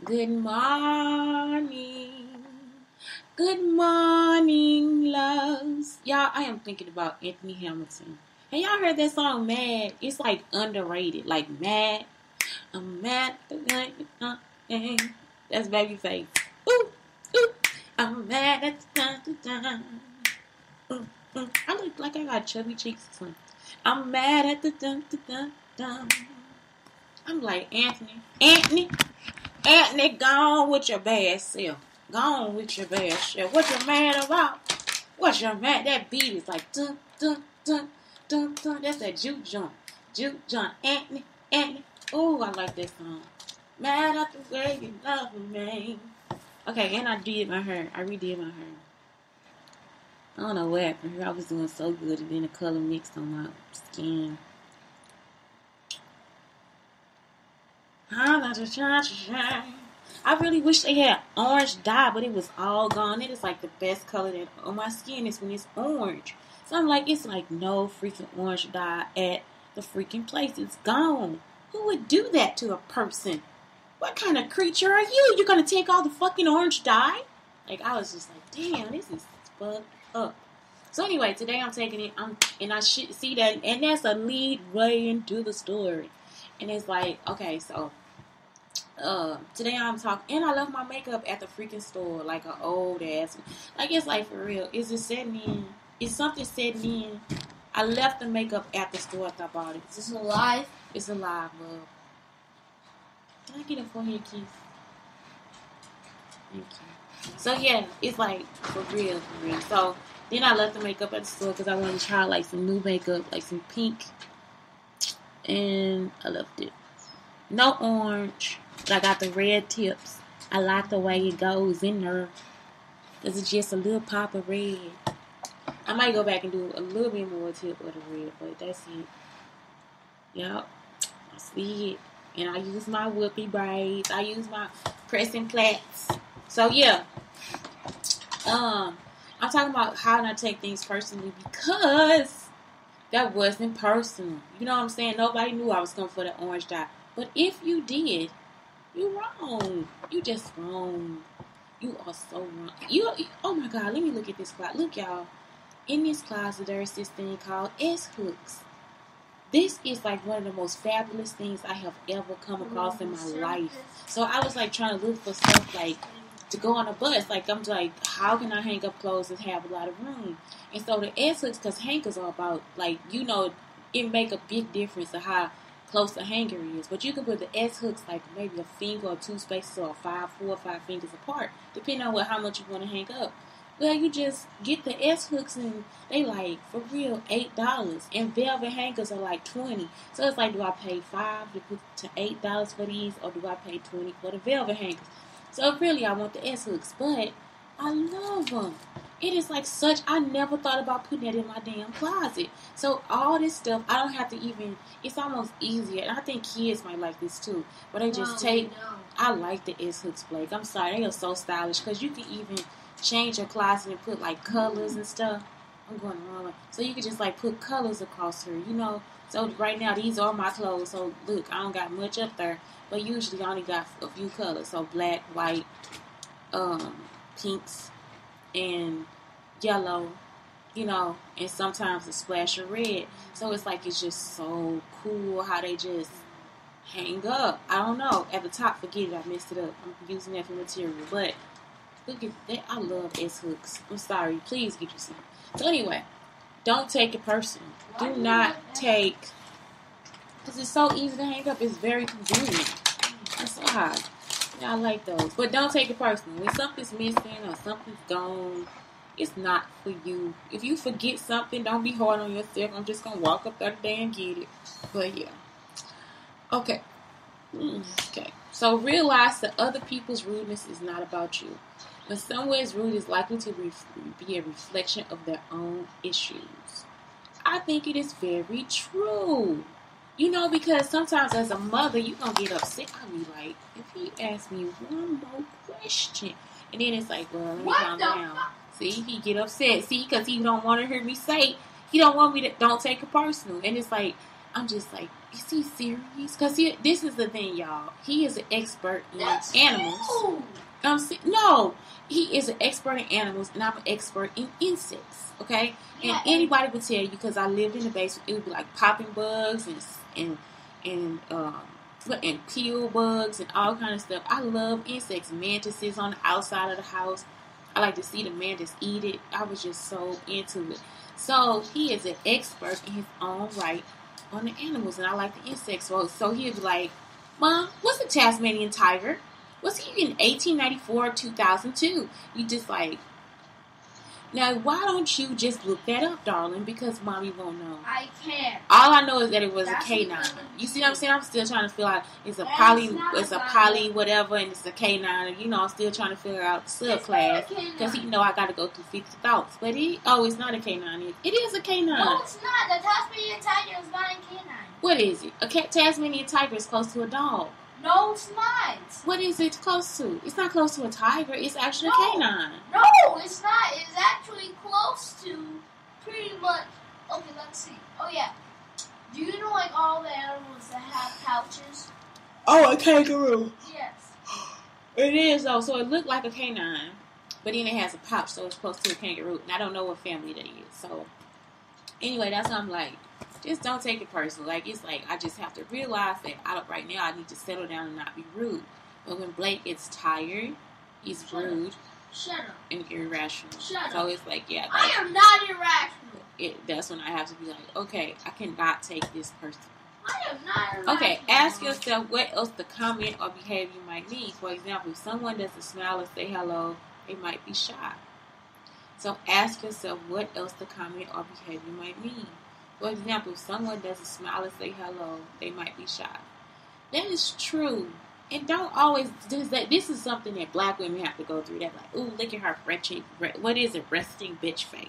Good morning. Good morning, loves. Y'all, I am thinking about Anthony Hamilton. Have y'all heard that song, Mad? It's like underrated. Like, Mad. I'm mad. That's Babyface. Ooh, ooh. I'm mad at the dun. I look like I got chubby cheeks or something. I'm mad at the dun. I'm like, Anthony, go on with your bad self. Go on with your bad self. What you mad about? What you mad? That beat is like dun dun dun dun dun. That's that juke joint. Anthony. Oh, I like that song. Mad at the way you love me. Okay, and I did my hair. I redid my hair. I don't know what happened. I was doing so good, and then the color mixed on my skin. I really wish they had orange dye, but it was all gone. It is like the best color that on my skin is when it's orange. So I'm like, it's like no freaking orange dye at the freaking place. It's gone. Who would do that to a person? What kind of creature are you? You're gonna take all the fucking orange dye? Like, I was just like, damn, this is fucked up. So anyway, today I'm taking it, and I should see that, and that's a lead way into the story. And it's like, okay, so today I'm talking, and I left my makeup at the freaking store, like an old ass. Like, it's like, for real, is it setting in? Is something setting in? I left the makeup at the store after I bought it. Is this alive? It's alive, love. Can I get a forehead kiss? Thank you. So yeah, it's like, for real. So then I left the makeup at the store because I wanted to try like some new makeup, like some pink, and I left it. No orange, but I got the red tips. I like the way it goes in there because it's just a little pop of red. I might go back and do a little bit more tip of the red, but that's it. Yup, I see it. And I use my whoopee braids. I use my pressing plaits. So yeah, I'm talking about how not take things personally because that wasn't personal. You know what I'm saying? Nobody knew I was going for the orange dye. But if you did, you're wrong. You just wrong. You are so wrong. Oh my God, let me look at this closet. Look, y'all. In this closet, there's this thing called S-hooks. This is like one of the most fabulous things I have ever come across in my life. So I was like trying to look for stuff like to go on a bus. Like, I'm like, how can I hang up clothes and have a lot of room? And so the S-hooks, because hangers are about, like, you know, it make a big difference of how close the hanger is. But you can put the S-hooks like maybe a finger or two spaces or 4 or 5 fingers apart, depending on how much you want to hang up. Well, you just get the S-hooks and they like, for real, $8. And velvet hangers are like $20. So it's like, do I pay $5 to put to $8 for these, or do I pay $20 for the velvet hangers? So really, I want the S-hooks, but I love them. It is like such, I never thought about putting that in my damn closet. So all this stuff, I don't have to even, it's almost easier. And I think kids might like this too. But they just I like the S-hooks, Blake. I'm sorry, they are so stylish because you can even change your closet and put like colors and stuff. I'm going the wrong way. So you can just like put colors across here, you know. So right now these are my clothes. So look, I don't got much up there, but usually I only got a few colors. So black, white, pinks, and yellow, you know, and sometimes a splash of red. So it's like, it's just so cool how they just hang up. I don't know. At the top, forget it, I messed it up. I'm using that for material, but look at that. I love S-hooks. I'm sorry. Please get you some. So anyway, don't take it personal. Do not take, because it's so easy to hang up. It's very convenient. That's so hard. Yeah, I like those. But don't take it personal. When something's missing or something's gone, it's not for you. If you forget something, don't be hard on yourself. I'm just going to walk up there today and get it. But yeah. Okay. Okay. So realize that other people's rudeness is not about you. When someone is rude, is likely to be a reflection of their own issues. I think it is very true. You know, because sometimes as a mother, you're going to get upset. I'll be like, if he asks me one more question. And then it's like, well, let me calm down. See, he get upset. See, because he don't want to hear me say, he don't want me to, don't take it personal. And it's like, I'm just like, is he serious? Because this is the thing, y'all. He is an expert in animals. No, he is an expert in animals, and I'm an expert in insects. Okay, and anybody would tell you, because I lived in the basement, it would be like popping bugs and peel bugs and all kind of stuff. I love insects, mantises on the outside of the house. I like to see the mantis eat it. I was just so into it. So he is an expert in his own right on the animals, and I like the insects. So he'd be like, Mom, what's a Tasmanian tiger? Was he in 1894 or 2002? You just like, now why don't you just look that up, darling? Because Mommy won't know. I can't. All I know is that it was a canine. You see what I'm saying? I'm still trying to figure out it's a poly whatever, and it's a canine. You know, I'm still trying to figure out the subclass because he know I got to go through 50 thoughts. But it's not a canine. It is a canine. No, it's not. The Tasmanian tiger is not a canine. What is it? A Tasmanian tiger is close to a dog. No, it's not. What is it close to? It's not close to a tiger. It's actually a canine. No, it's not. It's actually close to pretty much. Okay, let's see. Oh, yeah. Do you know, like, all the animals that have pouches? Oh, a kangaroo. Yes. It is, though. So it looked like a canine, but then it has a pouch, so it's close to a kangaroo. And I don't know what family that is. So, anyway, that's what I'm like. Just don't take it personal. Like, it's like I just have to realize that right now I need to settle down and not be rude. But when Blake gets tired, he's rude. Shut up. And irrational. Shut up. So it's like, yeah. Like, I am not irrational. That's when I have to be like, okay, I cannot take this personal. I am not irrational. Okay, ask yourself what else the comment or behavior might mean. For example, if someone doesn't smile and say hello, they might be shy. So ask yourself what else the comment or behavior might mean. For example, if someone doesn't smile and say hello, they might be shy. That is true. And don't always do that. This is something that black women have to go through. They're like, ooh, look at her resting bitch face.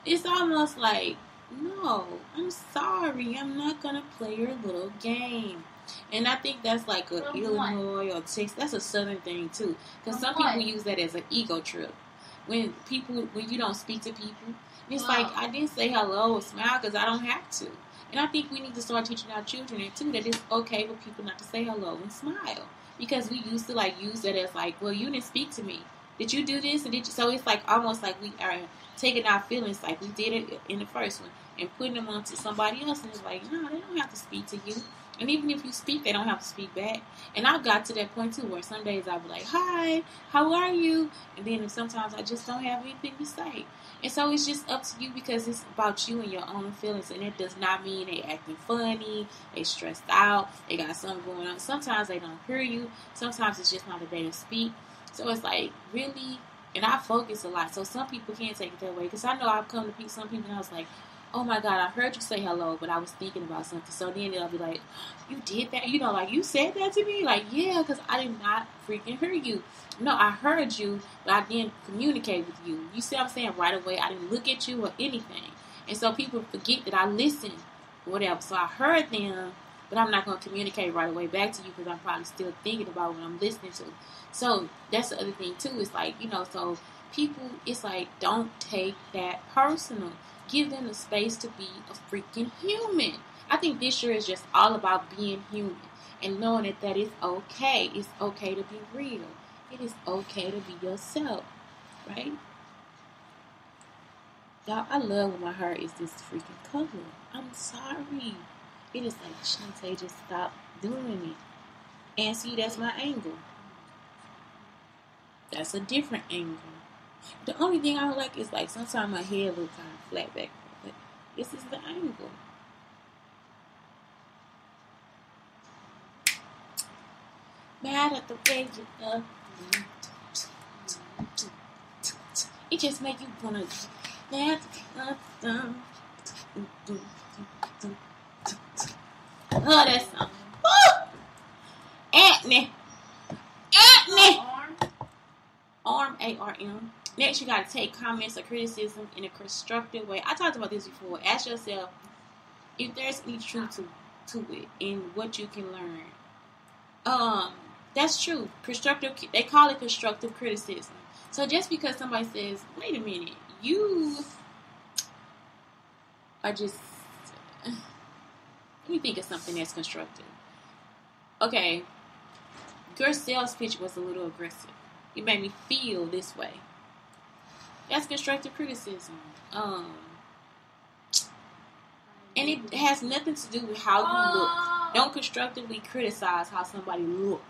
It's almost like, no, I'm sorry. I'm not going to play your little game. And I think that's like a Illinois or Texas. That's a Southern thing, too. Because some people use that as an ego trip. When you don't speak to people, it's like, I didn't say hello or smile because I don't have to. And I think we need to start teaching our children that too, that it's okay for people not to say hello and smile. Because we used to like use that as like, well, you didn't speak to me. Did you do this? And did you? So it's like almost like we are taking our feelings like we did it in the first one and putting them onto somebody else. And it's like, no, they don't have to speak to you. And even if you speak, they don't have to speak back. And I've got to that point too where some days I'll be like, hi, how are you? And then sometimes I just don't have anything to say. And so it's just up to you because it's about you and your own feelings. And it does not mean they acting funny, they stressed out, they got something going on. Sometimes they don't hear you. Sometimes it's just not a day to speak. So it's like, really? And I focus a lot. So some people can't take it that way. Because I know I've come to some people and I was like, oh my God, I heard you say hello, but I was thinking about something. So then they'll be like, you did that? You know, like, you said that to me? Like, yeah, because I did not freaking hear you. No, I heard you, but I didn't communicate with you. You see what I'm saying? Right away, I didn't look at you or anything. And so people forget that I listened, whatever. So I heard them, but I'm not going to communicate right away back to you because I'm probably still thinking about what I'm listening to. So that's the other thing, too. It's like, you know, so people, it's like, don't take that personal. Give them the space to be a freaking human. I think this year is just all about being human and knowing that is okay. It's okay to be real. It is okay to be yourself, right? Y'all, I love when my hair is this freaking color. I'm sorry. It is like, Shantae, just stop doing it. And see, that's my angle. That's a different angle. The only thing I don't like is like sometimes my head looks kind of flat back, but this is the angle. Mad at the way you love me. It just make you wanna oh, that song. Woo! Acne. Arm, A-R-M. Next, you got to take comments or criticism in a constructive way. I talked about this before. Ask yourself if there's any truth to it and what you can learn. That's true. They call it constructive criticism. So just because somebody says, wait a minute, you are just, Let me think of something that's constructive. Okay, your sales pitch was a little aggressive. It made me feel this way. That's constructive criticism. And it has nothing to do with how you look. Don't constructively criticize how somebody looks,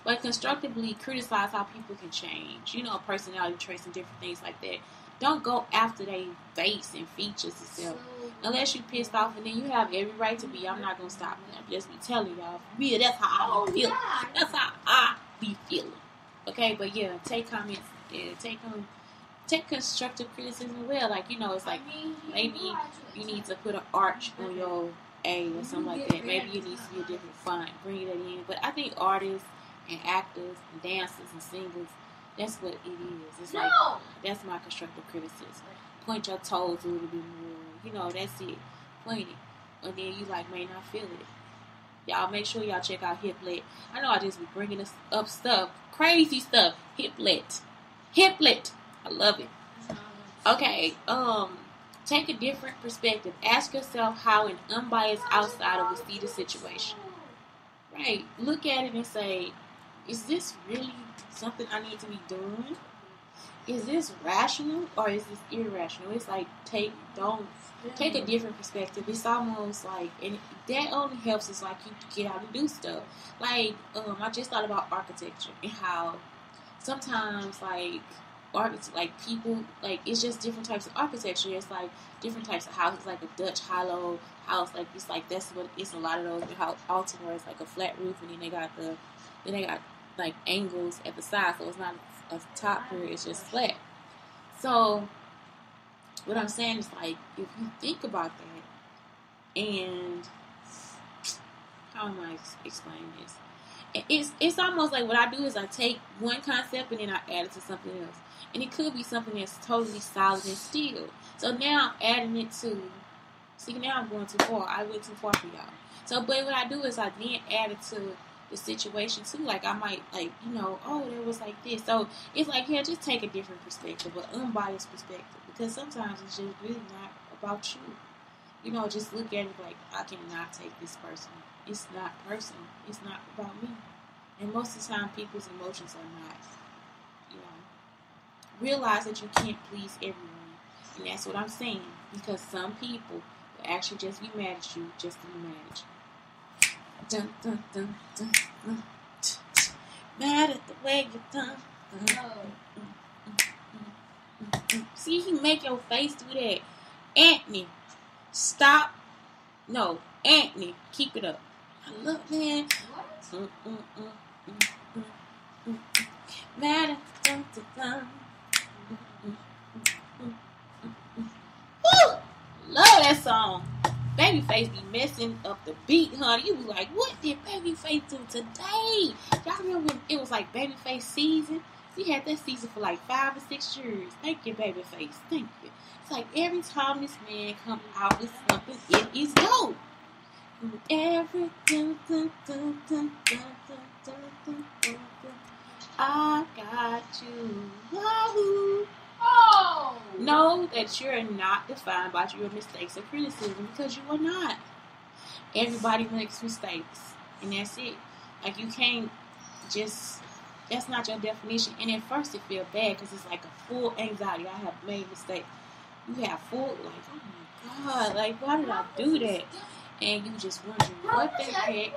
but constructively criticize how people can change. You know, personality traits and different things like that. Don't go after their face and features and stuff. Unless you pissed off, and then you have every right to be. I'm not going to stop you. I'm just be telling y'all. Yeah, that's how I feel. That's how I be feeling. Okay, but yeah, take comments. Yeah, take constructive criticism well. Like, you know, it's like maybe you need to put an arch on your A or something like that. Maybe it needs to be a different font. Bring that in. But I think artists and actors and dancers and singers, that's what it is. It's like, that's my constructive criticism. Point your toes a little bit more. You know, that's it. Point it. And then you like may not feel it. Y'all make sure y'all check out Hiplet. I know I just be bringing up stuff. Crazy stuff. Hiplet. I love it. Okay, take a different perspective. Ask yourself how an unbiased outsider would see the situation. Right. Look at it and say, is this really something I need to be doing? Is this rational or is this irrational? It's like take a different perspective. It's almost like, and that only helps us like you get out and do stuff. Like I just thought about architecture and how sometimes like people, like it's just different types of architecture. It's like different types of houses, like a Dutch hollow house. Like it's like that's what it's a lot of those. How Baltimore is like a flat roof, and then they got like angles at the side, so it's not a top where it's just flat. So what I'm saying is like if you think about that, and how am I explaining this? It's almost like what I do is I take one concept and then I add it to something else. And it could be something that's totally solid and still. So now I'm adding it to... See, now I'm going too far. I went too far for y'all. So, but what I do is I then add it to the situation too. Like, I might, like, you know, oh, there was like this. So, it's like, yeah, just take a different perspective, an unbiased perspective. Because sometimes it's just really not about you. You know, just look at it like, I cannot take this person. It's not personal. It's not about me. And most of the time, people's emotions are not, you know. Realize that you can't please everyone. And that's what I'm saying. Because some people will actually just be mad at you just to be mad at you. Dun, dun, dun, dun, dun, dun. Mad at the way you done. See, he make your face do that. Anthony, stop. No, Anthony, keep it up. I love, man. What? Mad at the dun, dun, dun. Woo! Love that song. Babyface be messing up the beat, honey. You be like, what did Babyface do today? Y'all remember when it was like Babyface season? We had that season for like 5 or 6 years. Thank you, Babyface. Thank you. It's like every time this man come out with something, it is dope. Every I got you. Wahoo. Oh. Know that you're not defined by your mistakes or criticism because you are not. Everybody makes mistakes, and that's it. Like you can't just. That's not your definition. And at first it feels bad because it's like a full anxiety. I have made mistakes. You have full like, oh my God, like why did I do that? And you just wondering what the heck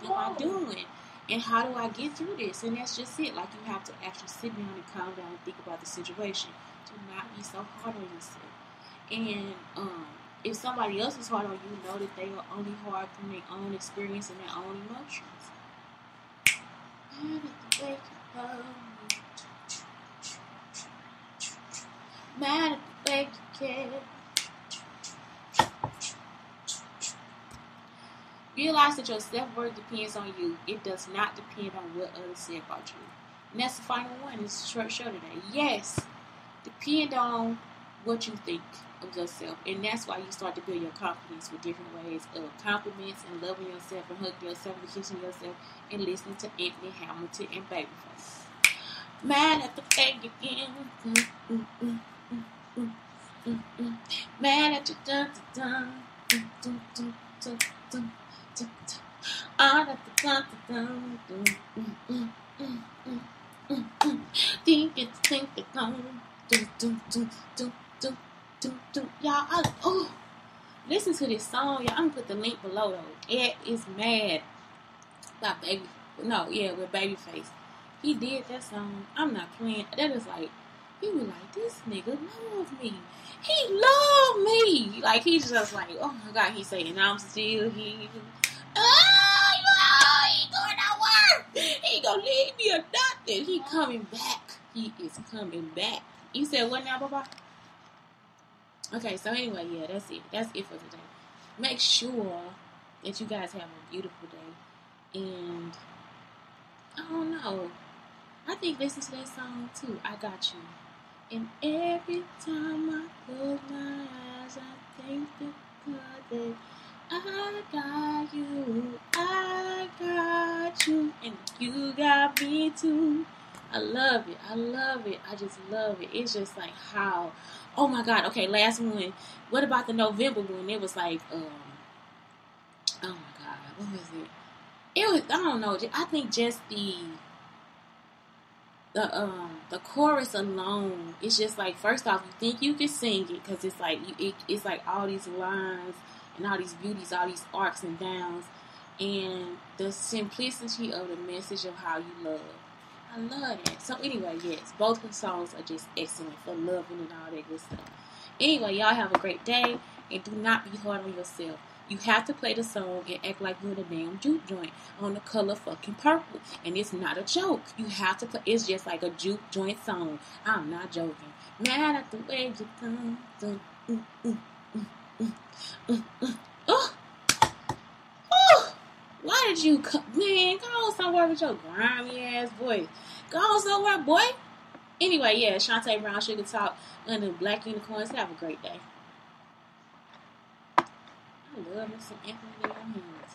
am I doing? And how do I get through this? And that's just it. Like you have to actually sit down and calm down and think about the situation. Do not be so hard on yourself. And if somebody else is hard on you, know that they are only hard from their own experience and their own emotions. Mad at the way you care. Realize that your self-worth depends on you. It does not depend on what others say about you. And that's the final one. It's a short show today. Yes, depend on what you think of yourself. And that's why you start to build your confidence with different ways of compliments and loving yourself and hugging yourself and kissing yourself and listening to Anthony Hamilton and Babyface. Mad at the fake again. Mad at you dun dun dun. Y'all, listen to this song, y'all. I'm gonna put the link below though. It is mad by Baby. No, yeah, with Babyface. He did that song. I'm not playing. That is like, he was like, this nigga love me. He love me. Like, he's just like, oh my God. He's saying, I'm still here. Oh, he doing that work. He gonna leave me or nothing. He coming back. He is coming back. You said what now, Baba? Okay, so anyway, yeah, that's it. That's it for today. Make sure that you guys have a beautiful day. And I don't know. I think listen to that song too. I got you. And every time I close my eyes, I think that I got you. I got you. And you got me too. I love it. I love it. I just love it. It's just like how. Oh my God. Okay, last one. What about the November one? It was like, oh my God. What was it? It was, I don't know. I think just the chorus alone, it's just like, first off, you think you can sing it because it's like it's like all these lines and all these beauties, all these arcs and downs, and the simplicity of the message of how you love. I love that. So anyway, yes, both the songs are just excellent for loving and all that good stuff. Anyway, y'all have a great day, and do not be hard on yourself. You have to play the song and act like you're in a damn juke joint on the color fucking purple. And it's not a joke. You have to play. It's just like a juke joint song. I'm not joking. Mad at the way you come. Oh, oh. Why did you come? Man, go on somewhere with your grimy ass voice. Go on somewhere, boy. Anyway, yeah, Shantae Brown Sugar Talk under Black Unicorns. Have a great day. I love me some Anthony Hands.